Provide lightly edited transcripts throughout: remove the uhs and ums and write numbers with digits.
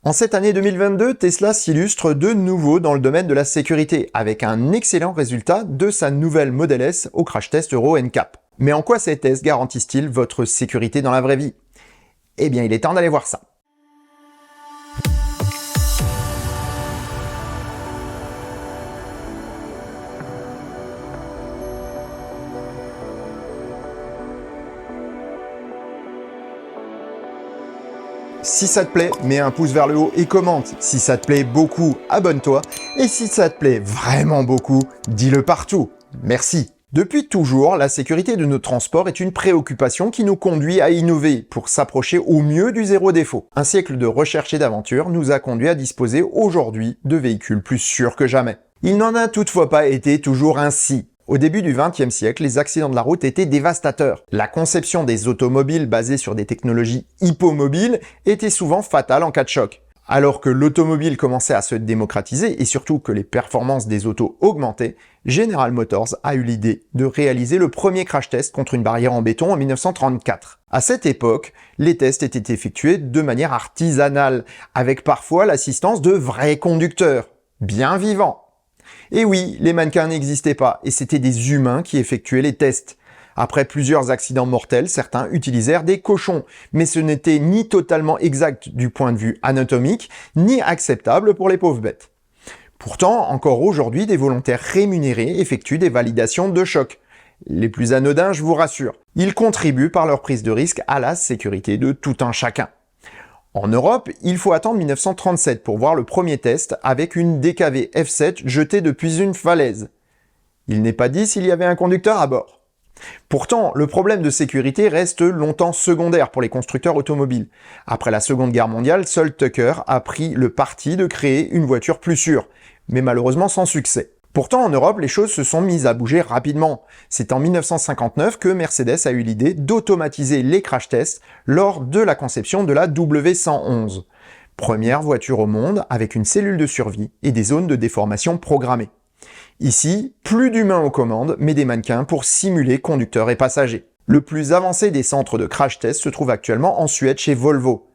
En cette année 2022, Tesla s'illustre de nouveau dans le domaine de la sécurité, avec un excellent résultat de sa nouvelle Model S au crash test Euro NCAP. Mais en quoi ces tests garantissent-ils votre sécurité dans la vraie vie? Eh bien, il est temps d'aller voir ça. Si ça te plaît, mets un pouce vers le haut et commente. Si ça te plaît beaucoup, abonne-toi. Et si ça te plaît vraiment beaucoup, dis-le partout. Merci. Depuis toujours, la sécurité de nos transports est une préoccupation qui nous conduit à innover pour s'approcher au mieux du zéro défaut. Un siècle de recherche et d'aventure nous a conduit à disposer aujourd'hui de véhicules plus sûrs que jamais. Il n'en a toutefois pas été toujours ainsi. Au début du XXe siècle, les accidents de la route étaient dévastateurs. La conception des automobiles basée sur des technologies hypomobiles était souvent fatale en cas de choc. Alors que l'automobile commençait à se démocratiser et surtout que les performances des autos augmentaient, General Motors a eu l'idée de réaliser le premier crash test contre une barrière en béton en 1934. À cette époque, les tests étaient effectués de manière artisanale, avec parfois l'assistance de vrais conducteurs, bien vivants. Et oui, les mannequins n'existaient pas, et c'était des humains qui effectuaient les tests. Après plusieurs accidents mortels, certains utilisèrent des cochons, mais ce n'était ni totalement exact du point de vue anatomique, ni acceptable pour les pauvres bêtes. Pourtant, encore aujourd'hui, des volontaires rémunérés effectuent des validations de choc. Les plus anodins, je vous rassure. Ils contribuent par leur prise de risque à la sécurité de tout un chacun. En Europe, il faut attendre 1937 pour voir le premier test avec une DKV F7 jetée depuis une falaise. Il n'est pas dit s'il y avait un conducteur à bord. Pourtant, le problème de sécurité reste longtemps secondaire pour les constructeurs automobiles. Après la Seconde Guerre mondiale, seul Tucker a pris le parti de créer une voiture plus sûre, mais malheureusement sans succès. Pourtant, en Europe, les choses se sont mises à bouger rapidement. C'est en 1959 que Mercedes a eu l'idée d'automatiser les crash tests lors de la conception de la W111. Première voiture au monde avec une cellule de survie et des zones de déformation programmées. Ici, plus d'humains aux commandes, mais des mannequins pour simuler conducteurs et passagers. Le plus avancé des centres de crash test se trouve actuellement en Suède chez Volvo.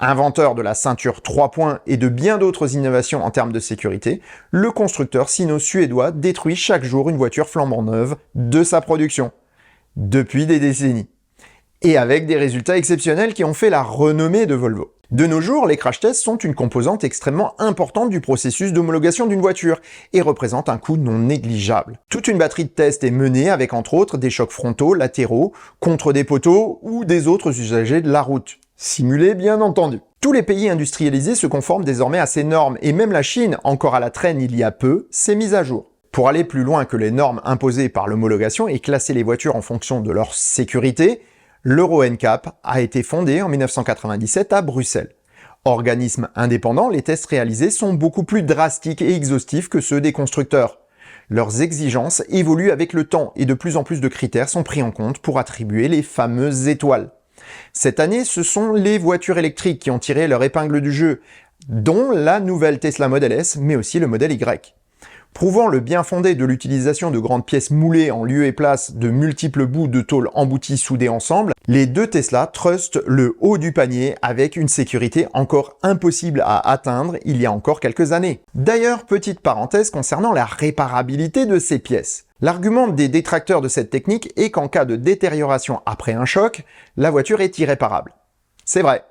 Inventeur de la ceinture 3 points et de bien d'autres innovations en termes de sécurité, le constructeur sino-suédois détruit chaque jour une voiture flambant neuve de sa production. Depuis des décennies. Et avec des résultats exceptionnels qui ont fait la renommée de Volvo. De nos jours, les crash tests sont une composante extrêmement importante du processus d'homologation d'une voiture et représentent un coût non négligeable. Toute une batterie de tests est menée avec entre autres des chocs frontaux, latéraux, contre des poteaux ou des autres usagers de la route. Simulés bien entendu. Tous les pays industrialisés se conforment désormais à ces normes et même la Chine, encore à la traîne il y a peu, s'est mise à jour. Pour aller plus loin que les normes imposées par l'homologation et classer les voitures en fonction de leur sécurité, l'Euro NCAP a été fondé en 1997 à Bruxelles. Organisme indépendant, les tests réalisés sont beaucoup plus drastiques et exhaustifs que ceux des constructeurs. Leurs exigences évoluent avec le temps et de plus en plus de critères sont pris en compte pour attribuer les fameuses étoiles. Cette année, ce sont les voitures électriques qui ont tiré leur épingle du jeu, dont la nouvelle Tesla Model S, mais aussi le Model Y. Prouvant le bien fondé de l'utilisation de grandes pièces moulées en lieu et place de multiples bouts de tôle emboutis soudés ensemble, les deux Tesla trustent le haut du panier avec une sécurité encore impossible à atteindre il y a encore quelques années. D'ailleurs, petite parenthèse concernant la réparabilité de ces pièces. L'argument des détracteurs de cette technique est qu'en cas de détérioration après un choc, la voiture est irréparable. C'est vrai.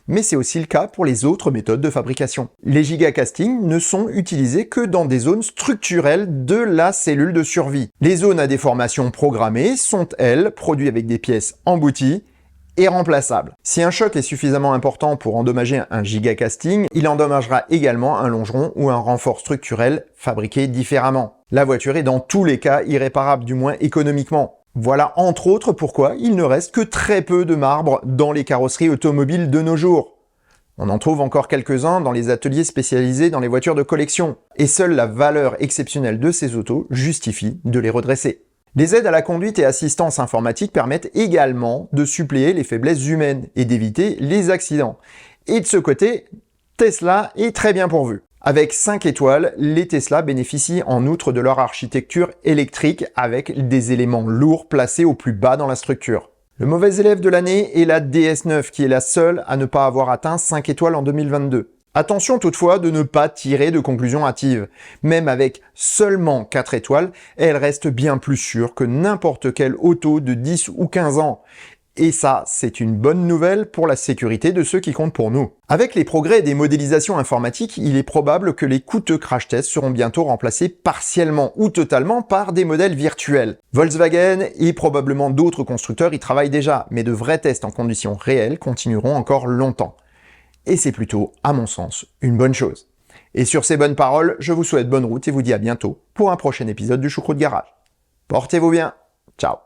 Mais c'est aussi le cas pour les autres méthodes de fabrication. Les gigacastings ne sont utilisés que dans des zones structurelles de la cellule de survie. Les zones à déformation programmées sont, elles, produites avec des pièces embouties et remplaçables. Si un choc est suffisamment important pour endommager un gigacasting, il endommagera également un longeron ou un renfort structurel fabriqué différemment. La voiture est dans tous les cas irréparable, du moins économiquement. Voilà entre autres pourquoi il ne reste que très peu de marbre dans les carrosseries automobiles de nos jours. On en trouve encore quelques-uns dans les ateliers spécialisés dans les voitures de collection, et seule la valeur exceptionnelle de ces autos justifie de les redresser. Les aides à la conduite et assistance informatique permettent également de suppléer les faiblesses humaines et d'éviter les accidents. Et de ce côté, Tesla est très bien pourvu. Avec 5 étoiles, les Tesla bénéficient en outre de leur architecture électrique avec des éléments lourds placés au plus bas dans la structure. Le mauvais élève de l'année est la DS9 qui est la seule à ne pas avoir atteint 5 étoiles en 2022. Attention toutefois de ne pas tirer de conclusions hâtives. Même avec seulement 4 étoiles, elle reste bien plus sûre que n'importe quelle auto de 10 ou 15 ans. Et ça, c'est une bonne nouvelle pour la sécurité de ceux qui comptent pour nous. Avec les progrès des modélisations informatiques, il est probable que les coûteux crash tests seront bientôt remplacés partiellement ou totalement par des modèles virtuels. Volkswagen et probablement d'autres constructeurs y travaillent déjà, mais de vrais tests en conditions réelles continueront encore longtemps. Et c'est plutôt, à mon sens, une bonne chose. Et sur ces bonnes paroles, je vous souhaite bonne route et vous dis à bientôt pour un prochain épisode du Choucroute Garage. Portez-vous bien. Ciao.